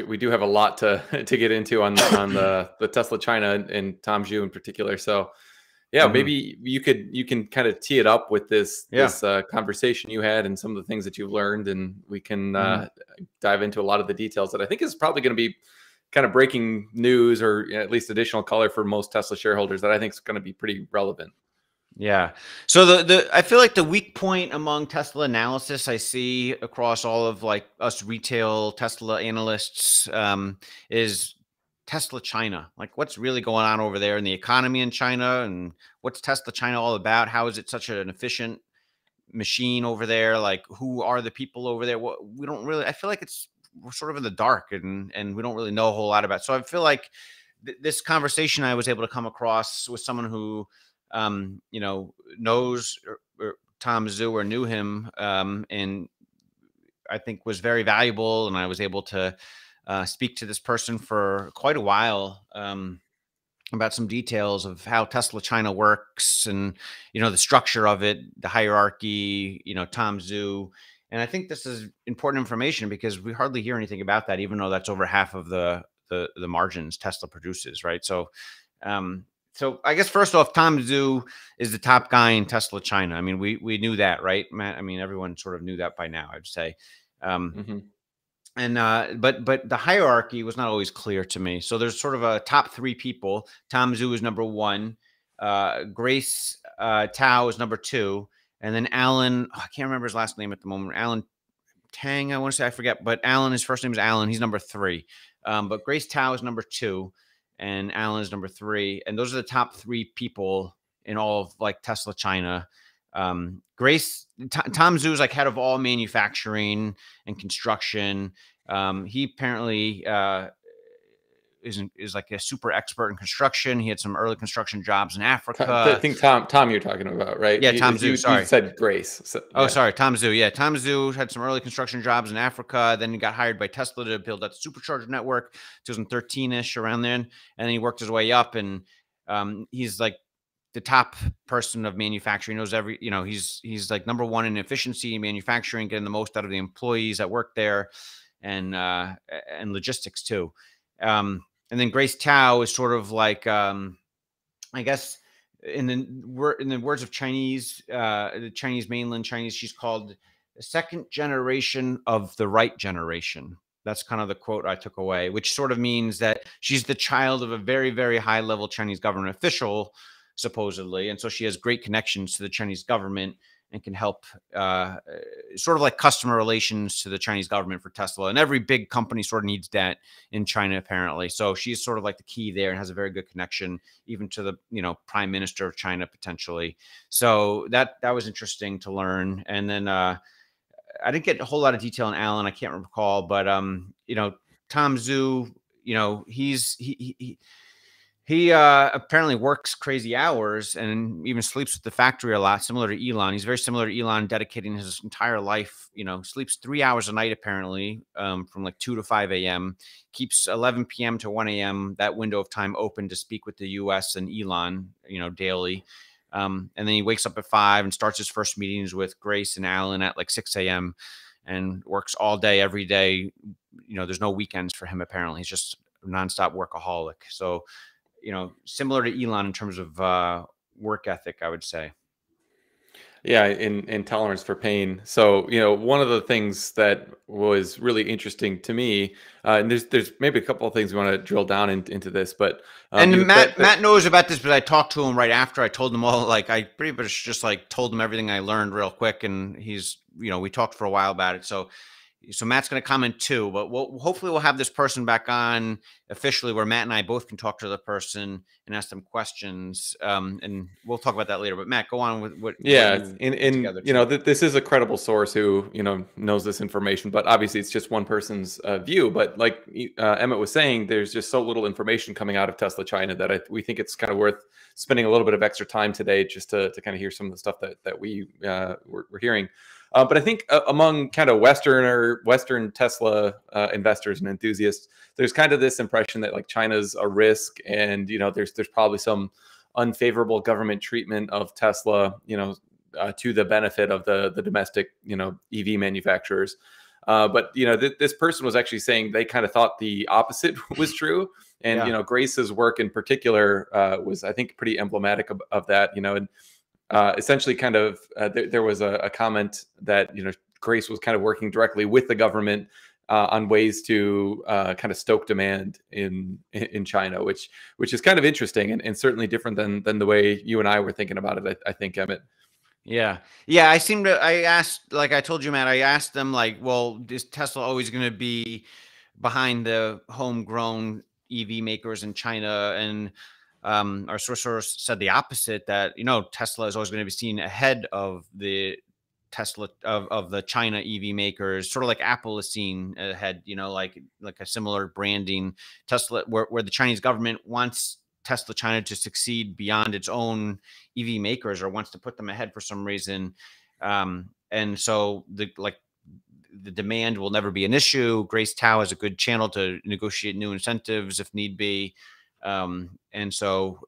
We do have a lot to to get into on the Tesla China and Tom Zhu in particular. So yeah, maybe you can kind of tee it up with this conversation you had and some of the things that you've learned, and we can dive into a lot of the details that I think is probably going to be kind of breaking news, or at least additional color for most Tesla shareholders that I think is going to be pretty relevant. Yeah. So I feel like the weak point among Tesla analysis I see across all of like us retail Tesla analysts is Tesla China. Like what's really going on over there in the economy in China, and what's Tesla China all about? How is it such an efficient machine over there? Like who are the people over there? We don't really, I feel like we're sort of in the dark, and we don't really know a whole lot about it. So I feel like this conversation I was able to come across with someone who knows Tom Zhu or knew him, and I think was very valuable. And I was able to speak to this person for quite a while about some details of how Tesla China works, and the structure of it, the hierarchy. Tom Zhu, and I think this is important information because we hardly hear anything about that, even though that's over half of the margins Tesla produces, right? So. So I guess first off, Tom Zhu is the top guy in Tesla China. I mean, we knew that, right, Matt? I mean, everyone sort of knew that by now, I'd say. And but the hierarchy was not always clear to me. So there's sort of a top three people. Tom Zhu is number one. Grace Tao is number two, and then Alan. I can't remember his last name at the moment. Alan Tang, I want to say, I forget. But Alan, his first name is Alan. He's number three. But Grace Tao is number two. And Alan is number three. And those are the top three people in all of like Tesla China. Tom Zhu is like head of all manufacturing and construction. He apparently is like a super expert in construction. He had some early construction jobs in Africa. I think Tom you're talking about, right? Yeah, Tom Zhu. Sorry, you said Grace. So, oh, sorry, Tom Zhu. Yeah, Tom Zhu had some early construction jobs in Africa. Then he got hired by Tesla to build that supercharger network, 2013-ish, around then. And then he worked his way up, and he's like the top person of manufacturing. He knows every, he's like number one in efficiency in manufacturing, getting the most out of the employees that work there, and logistics too. And then Grace Tao is sort of like, I guess, in the words of Chinese, the Chinese mainland Chinese, she's called the second generation of the right generation. That's kind of the quote I took away, which sort of means that she's the child of a very, very high level Chinese government official, supposedly. And so she has great connections to the Chinese government and can help sort of like customer relations to the Chinese government for Tesla. And every big company sort of needs that in China, apparently. So she's sort of like the key there and has a very good connection even to the, prime minister of China, potentially. So that was interesting to learn. And then I didn't get a whole lot of detail on Alan. I can't recall, but, Tom Zhu, he apparently works crazy hours and even sleeps at the factory a lot, similar to Elon. He's very similar to Elon, dedicating his entire life, sleeps 3 hours a night, apparently, from like 2 to 5 a.m., keeps 11 p.m. to 1 a.m., that window of time open to speak with the U.S. and Elon, daily. And then he wakes up at 5 and starts his first meetings with Grace and Alan at like 6 a.m. and works all day, every day. There's no weekends for him, apparently. He's just a nonstop workaholic. So, similar to Elon in terms of work ethic, I would say. Yeah, in tolerance for pain. So, one of the things that was really interesting to me, and there's maybe a couple of things we want to drill down into this, but and Matt knows about this, but I talked to him right after. I told him all, like, I pretty much just like told him everything I learned real quick, and he's, we talked for a while about it. So Matt's going to comment too, but hopefully we'll have this person back on officially where Matt and I both can talk to the person and ask them questions. And we'll talk about that later, but Matt, go on with what. Yeah. This is a credible source who, knows this information, but obviously it's just one person's view. But like Emmett was saying, there's just so little information coming out of Tesla China that we think it's kind of worth spending a little bit of extra time today just to kind of hear some of the stuff that we're hearing. But I think among kind of Western Tesla investors and enthusiasts, there's kind of this impression that like China's a risk, and there's probably some unfavorable government treatment of Tesla, to the benefit of the domestic EV manufacturers. But this person was actually saying they kind of thought the opposite was true. And Grace's work in particular was, I think, pretty emblematic of that. And essentially, kind of there was a comment that Grace was kind of working directly with the government on ways to kind of stoke demand in China, which is kind of interesting and certainly different than the way you and I were thinking about it. I think, Emmett. Yeah. I asked, like I told you, Matt, I asked them like, well, is Tesla always going to be behind the homegrown EV makers in China? And our source said the opposite, that, Tesla is always going to be seen ahead of the Tesla of the China EV makers, sort of like Apple is seen ahead, like a similar branding. Tesla, where the Chinese government wants Tesla China to succeed beyond its own EV makers, or wants to put them ahead for some reason. And so the demand will never be an issue. Grace Tao is a good channel to negotiate new incentives if need be. And so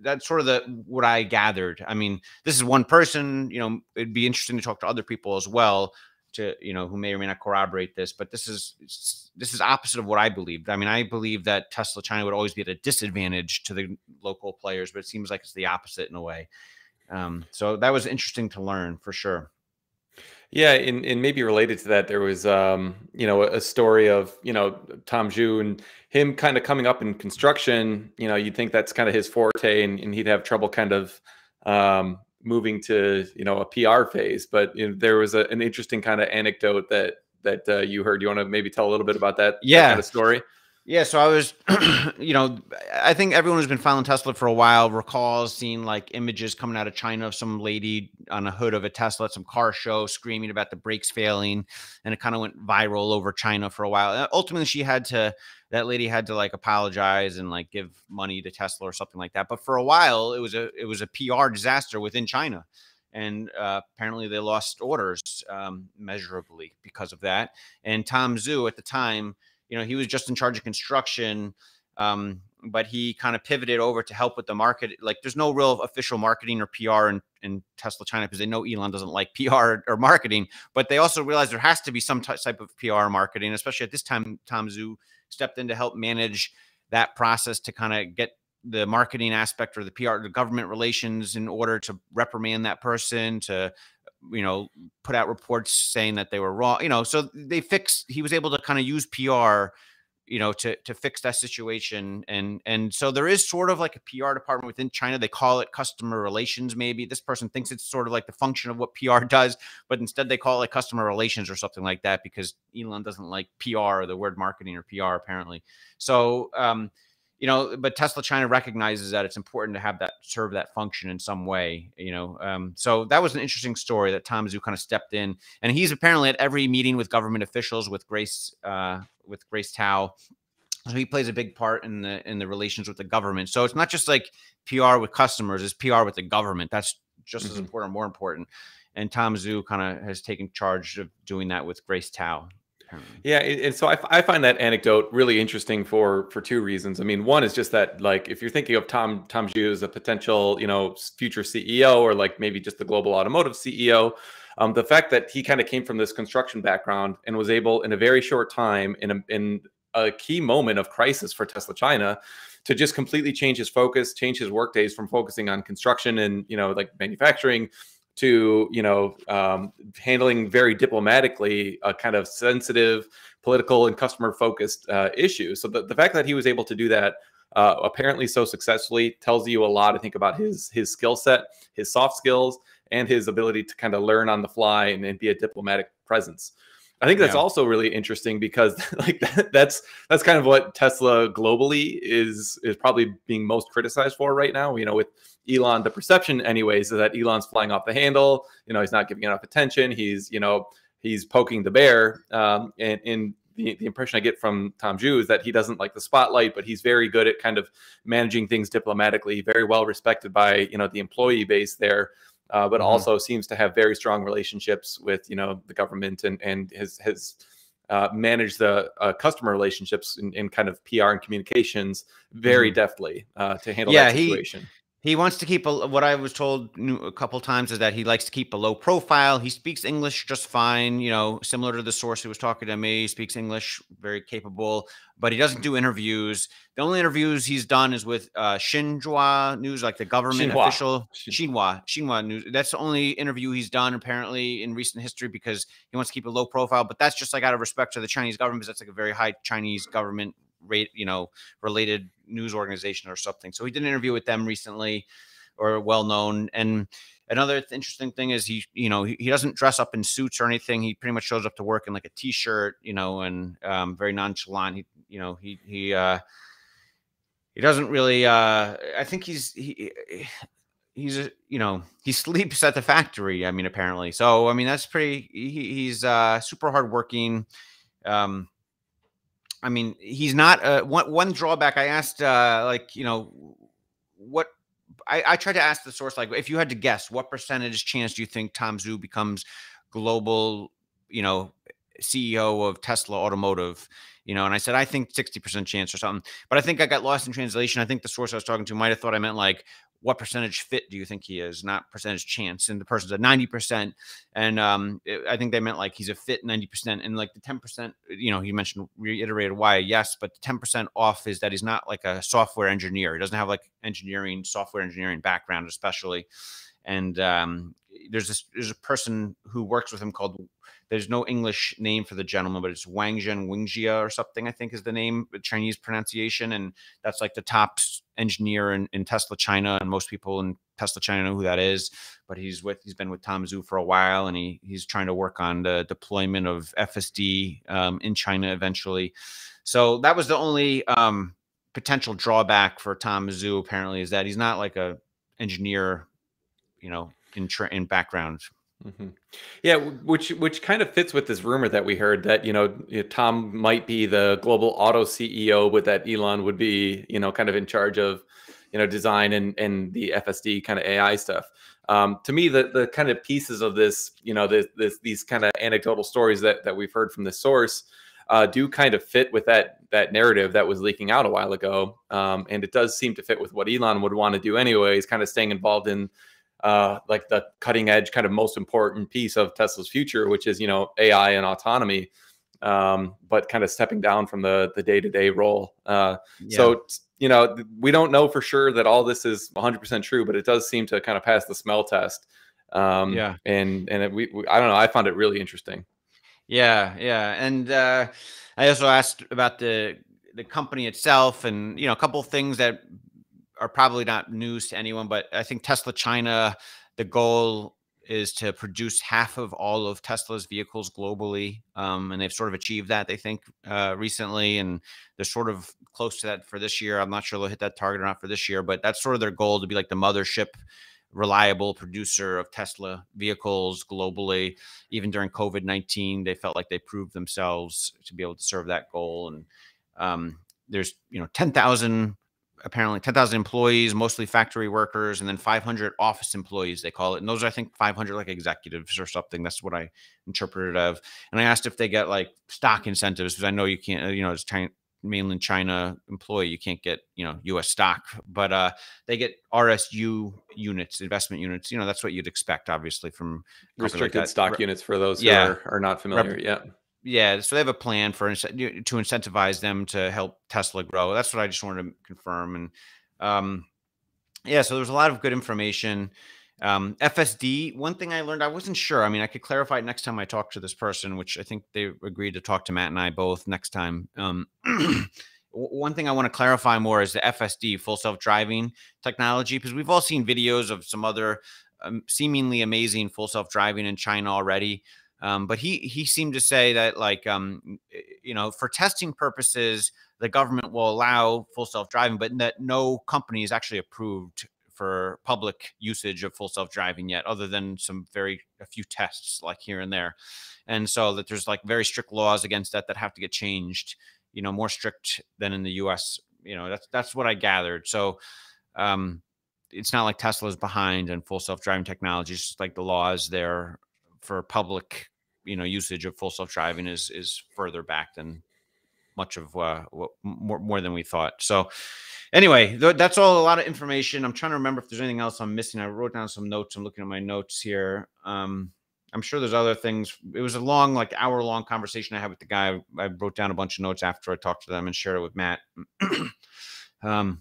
that's sort of what I gathered. I mean, this is one person, it'd be interesting to talk to other people as well, to, who may or may not corroborate this, but this is opposite of what I believed. I mean, I believe that Tesla China would always be at a disadvantage to the local players, but it seems like it's the opposite in a way. So that was interesting to learn, for sure. Yeah, and maybe related to that, there was a story of Tom Zhu and him kind of coming up in construction. You'd think that's kind of his forte, and he'd have trouble kind of moving to a PR phase. But there was an interesting kind of anecdote that you heard. You want to maybe tell a little bit about that kind of story? Yeah, so I was, I think everyone who's been following Tesla for a while recalls seeing like images coming out of China of some lady on a hood of a Tesla at some car show screaming about the brakes failing, and it kind of went viral over China for a while. Ultimately, that lady had to like apologize and like give money to Tesla or something like that. But for a while, it was a PR disaster within China. And apparently they lost orders measurably because of that. And Tom Zhu at the time, he was just in charge of construction, but he kind of pivoted over to help with the market. Like, there's no real official marketing or PR in Tesla China, because they know Elon doesn't like PR or marketing, but they also realize there has to be some type of PR marketing, especially at this time. Tom Zhu stepped in to help manage that process, to kind of get the marketing aspect or the PR, the government relations, in order to reprimand that person, to put out reports saying that they were wrong, so he was able to kind of use PR, to fix that situation. And so there is sort of like a PR department within China. They call it customer relations. Maybe this person thinks it's sort of like the function of what PR does, but instead they call it customer relations or something like that, because Elon doesn't like PR, or the word marketing, or PR, apparently. So, but Tesla China recognizes that it's important to serve that function in some way, so that was an interesting story that Tom Zhu kind of stepped in, and he's apparently at every meeting with government officials with Grace Tao. So he plays a big part in the relations with the government. So it's not just like PR with customers, it's PR with the government. That's just as important, more important. And Tom Zhu kind of has taken charge of doing that with Grace Tao. Yeah, and so I find that anecdote really interesting for two reasons. I mean, one is just that, like, if you're thinking of Tom Zhu as a potential, future CEO, or like maybe just the global automotive CEO, the fact that he kind of came from this construction background and was able, in a very short time, in a key moment of crisis for Tesla China, to just completely change his focus, change his work days from focusing on construction and like manufacturing, to handling very diplomatically a kind of sensitive political and customer focused issue. So the fact that he was able to do that apparently so successfully tells you a lot, I think, about his skill set, his soft skills, and his ability to kind of learn on the fly and be a diplomatic presence. I think that's also really interesting, because like that's kind of what Tesla globally is probably being most criticized for right now. With Elon, the perception anyways is that Elon's flying off the handle. He's not giving enough attention. He's poking the bear. And the impression I get from Tom Zhu is that he doesn't like the spotlight, but he's very good at kind of managing things diplomatically, very well respected by the employee base there. But also seems to have very strong relationships with the government, and has managed the customer relationships in kind of PR and communications very deftly to handle that situation. He wants to keep what I was told a couple times is that he likes to keep a low profile. He speaks English just fine, similar to the source who was talking to me. He speaks English, very capable, but he doesn't do interviews. The only interviews he's done is with Xinhua News, like the government Xinhua. official. Xinhua News. That's the only interview he's done apparently in recent history because he wants to keep a low profile. But that's just like out of respect to the Chinese government, because that's like a very high Chinese government rate, related news organization or something. So he did an interview with them recently, or well known. And another interesting thing is he doesn't dress up in suits or anything. He pretty much shows up to work in like a t-shirt, and very nonchalant. He doesn't really. I think he sleeps at the factory. I mean, apparently. So I mean, that's pretty. He's super hardworking. I mean, he's not one drawback. I asked, what I tried to ask the source, like, if you had to guess, what percentage chance do you think Tom Zhu becomes global, CEO of Tesla Automotive? And I said, I think 60% chance or something, but I think I got lost in translation. I think the source I was talking to might have thought I meant like, what percentage fit do you think he is, not percentage chance? And the person's at 90%. And I think they meant like he's a fit 90%. And like the 10%, he mentioned, reiterated why, yes, but the 10% off is that he's not like a software engineer. He doesn't have like software engineering background, especially. And there's a person who works with him called, there's no English name for the gentleman, but it's Wangzhen Wingjia or something, I think is the name, the Chinese pronunciation. And that's like the top engineer in Tesla China. And most people in Tesla China know who that is, but he's been with Tom Zhu for a while, and he's trying to work on the deployment of FSD in China eventually. So that was the only potential drawback for Tom Zhu, apparently, is that he's not like a engineer, in background. Mm-hmm. Yeah, which kind of fits with this rumor that we heard that Tom might be the global auto CEO, but that Elon would be kind of in charge of design and the FSD kind of AI stuff. To me, the kind of pieces of this, these kind of anecdotal stories that we've heard from the source do kind of fit with that narrative that was leaking out a while ago, and it does seem to fit with what Elon would want to do anyways, kind of staying involved in like the cutting edge kind of most important piece of Tesla's future, which is, AI and autonomy, but kind of stepping down from the day-to-day role. So, we don't know for sure that all this is 100% true, but it does seem to kind of pass the smell test. And I don't know, I found it really interesting. Yeah. And I also asked about the company itself, and a couple of things that are probably not news to anyone, but I think Tesla China, the goal is to produce half of all of Tesla's vehicles globally. And they've sort of achieved that, they think, recently. And they're sort of close to that for this year. I'm not sure they'll hit that target or not for this year, but that's sort of their goal, to be like the mothership, reliable producer of Tesla vehicles globally. Even during COVID-19, they felt like they proved themselves to be able to serve that goal. And there's, 10,000 employees, mostly factory workers, and then 500 office employees, they call it. And those are, I think, 500 like executives or something. That's what I interpreted of. And I asked if they get like stock incentives, because I know you can't, as mainland China employee, you can't get, U.S. stock, but they get RSU units, investment units. That's what you'd expect, obviously, from restricted stock units for those who are not familiar. Yeah, so they have a plan to incentivize them to help Tesla grow. That's what I just wanted to confirm. And so there's a lot of good information. FSD, one thing I learned, I wasn't sure. I mean, I could clarify it next time I talk to this person, which I think they agreed to talk to Matt and I both next time. One thing I want to clarify more is the FSD, full self-driving technology, because we've all seen videos of some other seemingly amazing full self-driving in China already. But he seemed to say that, like, for testing purposes, the government will allow full self-driving, but that no company is actually approved for public usage of full self-driving yet, other than a few tests like here and there. And so that there's like very strict laws against that have to get changed, more strict than in the US. That's what I gathered. So it's not like Tesla's behind in full self-driving technology. It's just like the laws there for public, usage of full self-driving is further back than much of more than we thought. So Anyway, that's all a lot of information. I'm trying to remember if there's anything else I'm missing. I wrote down some notes. I'm looking at my notes here. I'm sure there's other things. It was a long, like hour-long conversation I had with the guy. I wrote down a bunch of notes after I talked to them and shared it with Matt. Yeah,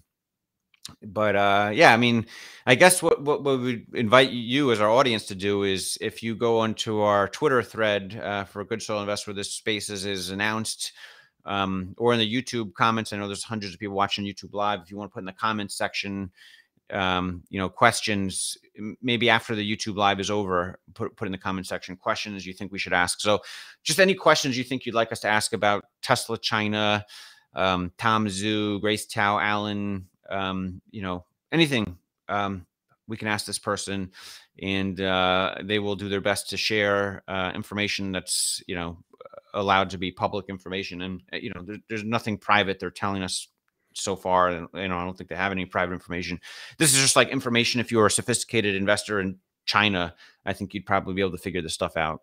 I mean, I guess what we would invite you as our audience to do is, if you go onto our Twitter thread for a Good Soil Investor, where this Spaces is announced, or in the YouTube comments. I know there's hundreds of people watching YouTube Live. If you want to put in the comments section, questions, maybe after the YouTube Live is over, put in the comment section questions you think we should ask. So just any questions you think you'd like us to ask about Tesla China, Tom Zhu, Grace Tao, Allen, anything we can ask this person, and they will do their best to share information that's, allowed to be public information. And, there's nothing private they're telling us so far. And, I don't think they have any private information. This is just like information. If you're a sophisticated investor in China, I think you'd probably be able to figure this stuff out.